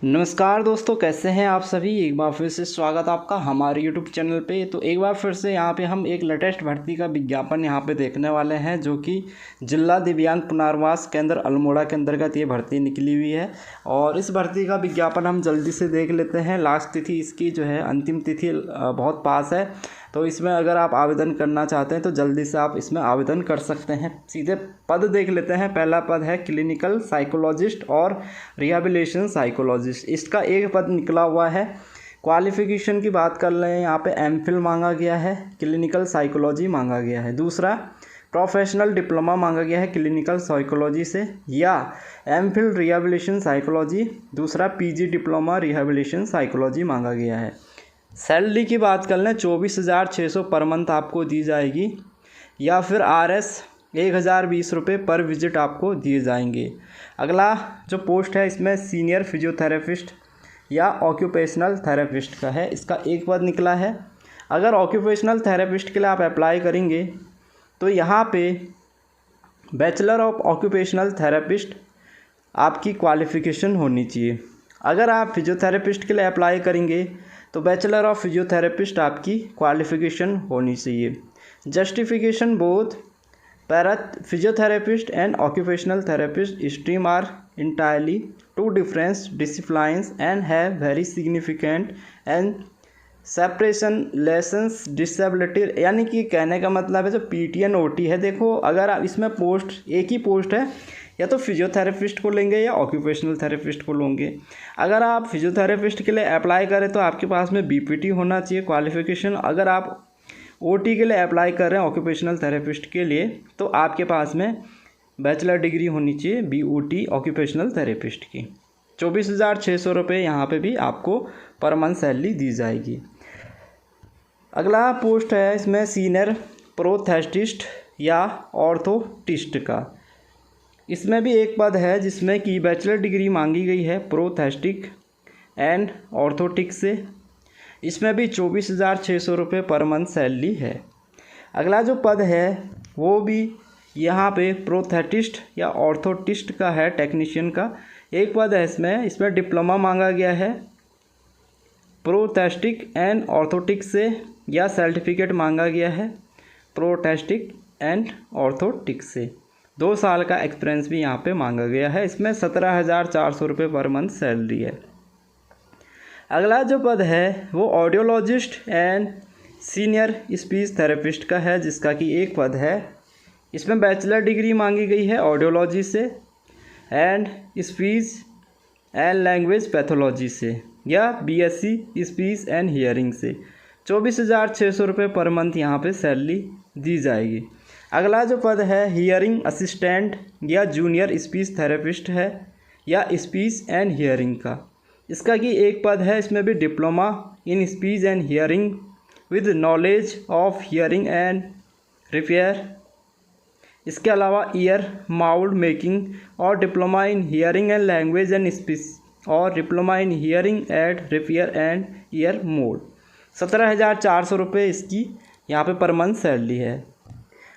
नमस्कार दोस्तों, कैसे हैं आप सभी। एक बार फिर से स्वागत आपका हमारे YouTube चैनल पे। तो एक बार फिर से यहाँ पे हम एक लेटेस्ट भर्ती का विज्ञापन यहाँ पे देखने वाले हैं, जो कि जिला दिव्यांग पुनर्वास केंद्र अल्मोड़ा के अंतर्गत ये भर्ती निकली हुई है। और इस भर्ती का विज्ञापन हम जल्दी से देख लेते हैं। लास्ट तिथि इसकी जो है, अंतिम तिथि बहुत पास है, तो इसमें अगर आप आवेदन करना चाहते हैं तो जल्दी से आप इसमें आवेदन कर सकते हैं। सीधे पद देख लेते हैं। पहला पद है क्लिनिकल साइकोलॉजिस्ट और रिहैबिलिटेशन साइकोलॉजिस्ट। इसका एक पद निकला हुआ है। क्वालिफ़िकेशन की बात कर रहे हैं, यहाँ पे एमफिल मांगा गया है, क्लिनिकल साइकोलॉजी मांगा गया है। दूसरा, प्रोफेशनल डिप्लोमा मांगा गया है क्लिनिकल साइकोलॉजी से, या एमफिल रिहैबिलिटेशन साइकोलॉजी। दूसरा, पीजी डिप्लोमा रिहैबिलिटेशन साइकोलॉजी मांगा गया है। सैलरी की बात कर लें, 24,600 पर मंथ आपको दी जाएगी, या फिर RS 1,020 रुपये पर विजिट आपको दिए जाएंगे। अगला जो पोस्ट है इसमें सीनियर फिजियोथेरेपिस्ट या ऑक्यूपेशनल थेरेपिस्ट का है। इसका एक पद निकला है। अगर ऑक्यूपेशनल थेरेपिस्ट के लिए आप अप्लाई करेंगे तो यहाँ पे बैचलर ऑफ ऑक्यूपेशनल थेरेपिस्ट आपकी क्वालिफ़िकेशन होनी चाहिए। अगर आप फिजियोथेरेपिस्ट के लिए अप्लाई करेंगे तो बैचलर ऑफ फिजियोथेरेपिस्ट आपकी क्वालिफ़िकेशन होनी चाहिए। Justification, both para physiotherapist and occupational therapist stream are entirely two different disciplines and have very significant and separation lessons disability. यानी कि कहने का मतलब है जो PT एंड OT है, देखो अगर आप इसमें पोस्ट एक ही पोस्ट है, या तो फिजियोथेरेपिस्ट को लेंगे या ऑक्यूपेशनल थेरेपिस्ट को लेंगे। अगर आप फिजियोथेरेपिस्ट के लिए अप्लाई करें तो आपके पास में BPT होना चाहिए क्वालिफ़िकेशन। अगर आप OT के लिए अप्लाई कर रहे हैं ऑक्यूपेशनल थेरेपिस्ट के लिए, तो आपके पास में बैचलर डिग्री होनी चाहिए BOT ऑक्यूपेशनल थेरेपिस्ट की। 24,600 रुपये यहाँ पे भी आपको पर मंथ सैलरी दी जाएगी। अगला पोस्ट है इसमें सीनियर प्रोस्थेटिस्ट या ऑर्थोटिस्ट का। इसमें भी एक पद है जिसमें कि बैचलर डिग्री मांगी गई है प्रोस्थेटिक एंड ऑर्थोटिक से। इसमें भी 24,600 रुपये पर मंथ सैलरी है। अगला जो पद है वो भी यहाँ पे प्रोस्थेटिस्ट या ऑर्थोटिस्ट का है, टेक्नीशियन का। एक पद है इसमें डिप्लोमा मांगा गया है प्रोस्थेटिक एंड ऑर्थोटिक से, या सर्टिफिकेट मांगा गया है प्रोस्थेटिक एंड ऑर्थोटिक से। 2 साल का एक्सपीरियंस भी यहाँ पे मांगा गया है। इसमें 17,400 रुपये पर मंथ सैलरी है। अगला जो पद है वो audiologist and senior speech therapist का है, जिसका कि एक पद है। इसमें बैचलर डिग्री मांगी गई है ऑडियोलॉजी से and speech and language pathology से, या BSc स्पीच एंड हियरिंग से। 24,600 रुपये पर मंथ यहाँ पे सैलरी दी जाएगी। अगला जो पद है हियरिंग असिस्टेंट या जूनियर स्पीच थेरेपिस्ट है, या स्पीच एंड हियरिंग का। इसका कि एक पद है। इसमें भी diploma in speech and hearing with knowledge of hearing and repair. इसके अलावा ईयर माउल्ड मेकिंग और diploma in hearing and language and speech, और diploma in hearing and repair and ear mould. 17,400 रुपये इसकी यहाँ पे पर मंथ सैलरी है।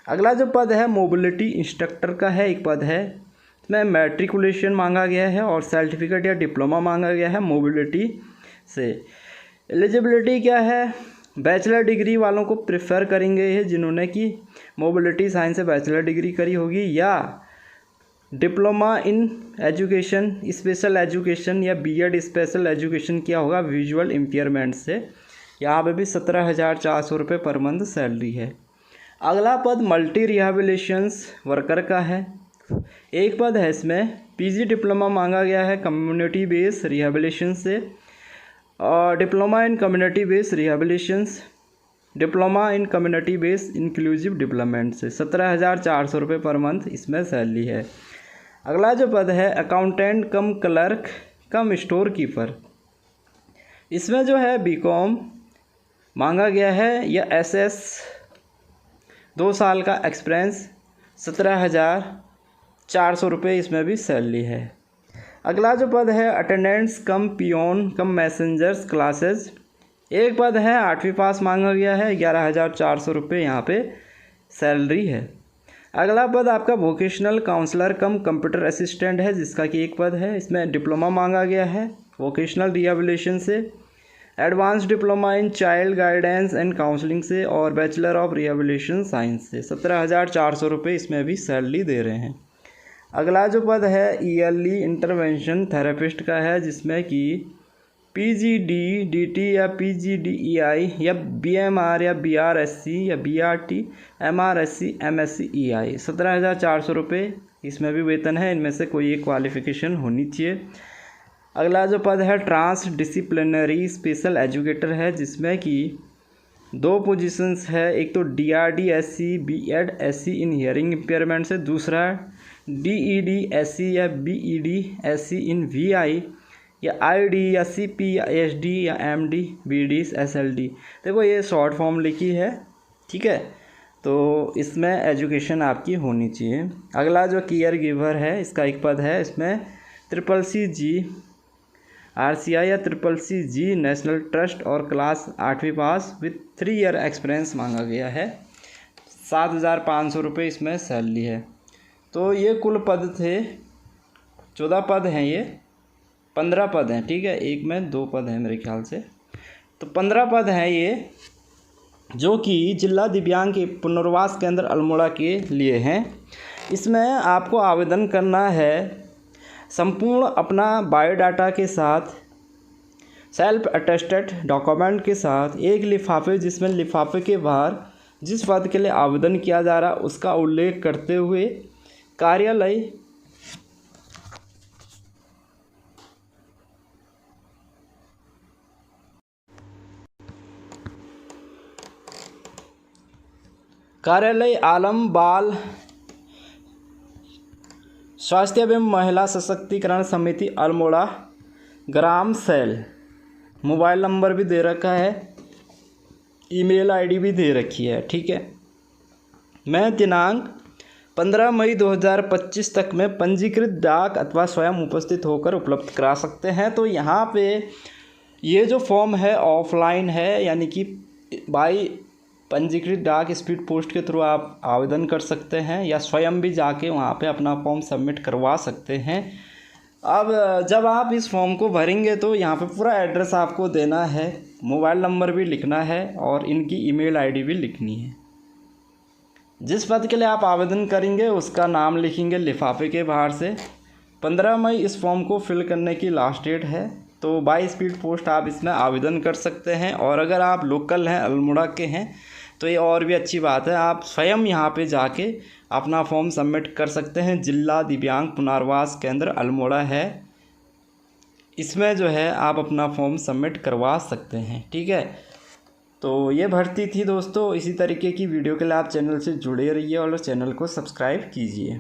अगला जो पद है मोबिलिटी इंस्ट्रक्टर का है, एक पद है। इसमें मैट्रिकुलेशन मांगा गया है और सर्टिफिकेट या डिप्लोमा मांगा गया है मोबिलिटी से। एलिजिबिलिटी क्या है, बैचलर डिग्री वालों को प्रेफर करेंगे ये जिन्होंने कि मोबिलिटी साइंस से बैचलर डिग्री करी होगी, या diploma in education special education या B.Ed स्पेशल एजुकेशन किया होगा विजुअल इम्पेयरमेंट से। यहाँ पे भी 17,400 रुपये पर मंथ सैलरी है। अगला पद मल्टी रिहैबिलिटेशंस वर्कर का है। एक पद है इसमें PG डिप्लोमा मांगा गया है कम्युनिटी बेस्ड रिहैबिलिटेशन से, और diploma in community based rehabilitations, diploma in community based inclusive development से। 17,400 रुपये पर मंथ इसमें सैलरी है। अगला जो पद है अकाउंटेंट कम क्लर्क कम स्टोर कीपर। इसमें जो है BCom मांगा गया है, या SS 2 साल का एक्सपीरियंस। 17,400 रुपये इसमें भी सैलरी है। अगला जो पद है अटेंडेंट्स कम पियोन कम मैसेंजर्स क्लासेस। एक पद है 8वीं पास मांगा गया है, 11,400 रुपये यहाँ पे सैलरी है। अगला पद आपका वोकेशनल काउंसलर कम कंप्यूटर असिस्टेंट है, जिसका कि एक पद है। इसमें डिप्लोमा मांगा गया है वोकेशनल रिहेबिलिटेशन से, advance diploma in child guidance and counselling से और बैचलर ऑफ रिहेबिलिटेशन साइंस से 17,400 रुपये इसमें भी सैलरी दे रहे हैं। अगला जो पद है ईयरली इंटरवेंशन थेरेपिस्ट का है, जिसमें कि PGD DT या PGDEI या BMR या BRSC या BRT MRSC MSc EI 17,400 रुपये इसमें भी वेतन है। इनमें से कोई एक क्वालिफ़िकेशन होनी चाहिए। अगला जो पद है ट्रांस डिसिप्लिनरी स्पेशल एजुकेटर है, जिसमें कि 2 पोजीशंस है। एक तो DRD SC B.Ed SC in hearing impairment से, दूसरा DED SC या BED SC इन VI या ID या CP या SD या MD BD SLD। देखो ये शॉर्ट फॉर्म लिखी है, ठीक है, तो इसमें एजुकेशन आपकी होनी चाहिए। अगला जो केयर गिवर है इसका एक पद है, इसमें CCC RCI या CCC नेशनल ट्रस्ट और क्लास 8वीं पास विथ 3 ईयर एक्सपीरियंस मांगा गया है। 7,500 रुपये इसमें सैलरी है। तो ये कुल पद थे, 14 पद हैं, ये 15 पद हैं, ठीक है, एक में 2 पद हैं मेरे ख्याल से, तो 15 पद हैं ये, जो कि जिला दिव्यांग के पुनर्वास केंद्र अल्मोड़ा के लिए हैं। इसमें आपको आवेदन करना है संपूर्ण अपना बायोडाटा के साथ, सेल्फ अटेस्टेड डॉक्यूमेंट के साथ, एक लिफाफे जिसमें लिफाफे के बाहर जिस पद के लिए आवेदन किया जा रहा है उसका उल्लेख करते हुए कार्यालय आलम बाल स्वास्थ्य एवं महिला सशक्तिकरण समिति अल्मोड़ा ग्राम सेल, मोबाइल नंबर भी दे रखा है, ईमेल आईडी भी दे रखी है, ठीक है। मैं दिनांक 15 मई 2025 तक में पंजीकृत डाक अथवा स्वयं उपस्थित होकर उपलब्ध करा सकते हैं। तो यहाँ पे ये जो फॉर्म है ऑफलाइन है, यानी कि बाई पंजीकृत डाक स्पीड पोस्ट के थ्रू आप आवेदन कर सकते हैं या स्वयं भी जाके वहाँ पे अपना फॉर्म सबमिट करवा सकते हैं। अब जब आप इस फॉर्म को भरेंगे तो यहाँ पे पूरा एड्रेस आपको देना है, मोबाइल नंबर भी लिखना है और इनकी ईमेल आईडी भी लिखनी है। जिस पद के लिए आप आवेदन करेंगे उसका नाम लिखेंगे लिफाफे के बाहर से। 15 मई इस फॉर्म को फिल करने की लास्ट डेट है, तो बाय स्पीड पोस्ट आप इसमें आवेदन कर सकते हैं। और अगर आप लोकल हैं, अल्मोड़ा के हैं, तो ये और भी अच्छी बात है, आप स्वयं यहाँ पे जाके अपना फॉर्म सबमिट कर सकते हैं। जिला दिव्यांग पुनर्वास केंद्र अल्मोड़ा है, इसमें जो है आप अपना फॉर्म सबमिट करवा सकते हैं, ठीक है। तो ये भर्ती थी दोस्तों। इसी तरीके की वीडियो के लिए आप चैनल से जुड़े रहिए और चैनल को सब्सक्राइब कीजिए।